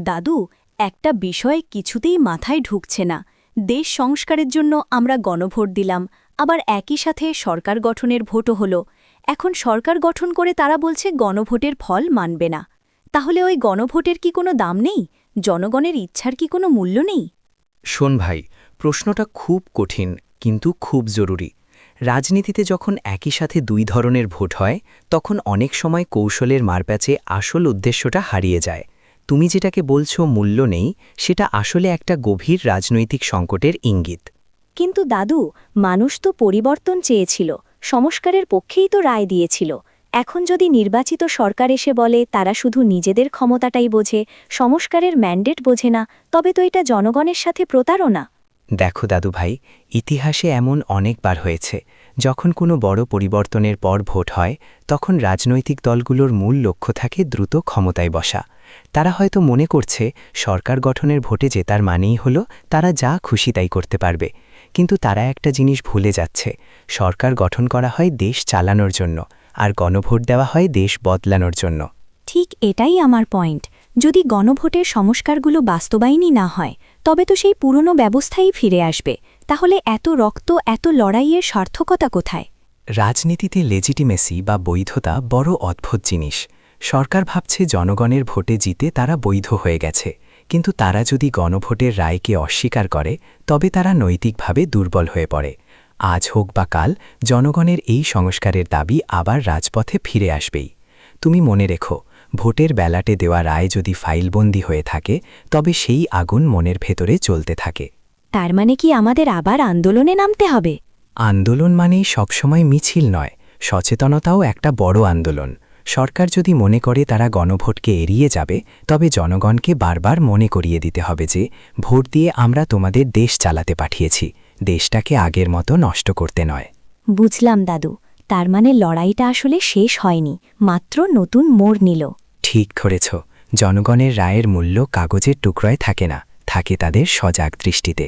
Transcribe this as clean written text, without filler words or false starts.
দাদু, একটা বিষয় কিছুতেই মাথায় ঢুকছে না। দেশ সংস্কারের জন্য আমরা গণভোট দিলাম, আবার একই সাথে সরকার গঠনের ভোটও হলো। এখন সরকার গঠন করে তারা বলছে গণভোটের ফল মানবে না। তাহলে ওই গণভোটের কি কোনো দাম নেই? জনগণের ইচ্ছার কি কোনো মূল্য নেই? শোন ভাই, প্রশ্নটা খুব কঠিন কিন্তু খুব জরুরি। রাজনীতিতে যখন একই সাথে দুই ধরনের ভোট হয়, তখন অনেক সময় কৌশলের মারপ্যাচে আসল উদ্দেশ্যটা হারিয়ে যায়। তুমি যেটাকে বলছো মূল্য নেই, সেটা আসলে একটা গভীর রাজনৈতিক সংকটের ইঙ্গিত। কিন্তু দাদু, মানুষ তো পরিবর্তন চেয়েছিল, সংস্কারের পক্ষেই তো রায় দিয়েছিল। এখন যদি নির্বাচিত সরকার এসে বলে তারা শুধু নিজেদের ক্ষমতাটাই বোঝে, সংস্কারের ম্যান্ডেট বোঝে না, তবে তো এটা জনগণের সাথে প্রতারণা। দেখো দাদু ভাই, ইতিহাসে এমন অনেকবার হয়েছে। যখন কোনো বড় পরিবর্তনের পর ভোট হয়, তখন রাজনৈতিক দলগুলোর মূল লক্ষ্য থাকে দ্রুত ক্ষমতায় বসা। তারা হয়তো মনে করছে সরকার গঠনের ভোটে জেতার মানেই হলো তারা যা খুশি তাই করতে পারবে। কিন্তু তারা একটা জিনিস ভুলে যাচ্ছে, সরকার গঠন করা হয় দেশ চালানোর জন্য, আর গণভোট দেওয়া হয় দেশ বদলানোর জন্য। ঠিক এটাই আমার পয়েন্ট। যদি গণভোটের সংস্কারগুলো বাস্তবায়নই না হয়, তবে তো সেই পুরনো ব্যবস্থাই ফিরে আসবে। তাহলে এত রক্ত, এত লড়াইয়ের সার্থকতা কোথায়? রাজনীতিতে লেজিটিমেসি বা বৈধতা বড় অদ্ভুত জিনিস। সরকার ভাবছে জনগণের ভোটে জিতে তারা বৈধ হয়ে গেছে, কিন্তু তারা যদি গণভোটের রায়কে অস্বীকার করে, তবে তারা নৈতিকভাবে দুর্বল হয়ে পড়ে। আজ হোক বা কাল জনগণের এই সংস্কারের দাবি আবার রাজপথে ফিরে আসবেই। তুমি মনে রেখো, ভোটের ব্যালটে দেওয়া রায় যদি ফাইলবন্দী হয়ে থাকে, তবে সেই আগুন মনের ভেতরে চলতে থাকে। তার মানে কি আমাদের আবার আন্দোলনে নামতে হবে? আন্দোলন মানেই সবসময় মিছিল নয়, সচেতনতাও একটা বড় আন্দোলন। সরকার যদি মনে করে তারা গণভোটকে এড়িয়ে যাবে, তবে জনগণকে বারবার মনে করিয়ে দিতে হবে যে ভোট দিয়ে আমরা তোমাদের দেশ চালাতে পাঠিয়েছি, দেশটাকে আগের মতো নষ্ট করতে নয়। বুঝলাম দাদু, তার মানে লড়াইটা আসলে শেষ হয়নি, মাত্র নতুন মোড় নিল। ঠিক করেছ, জনগণের রায়ের মূল্য কাগজের টুকরোয় থাকে না, থাকে তাদের সজাগ দৃষ্টিতে।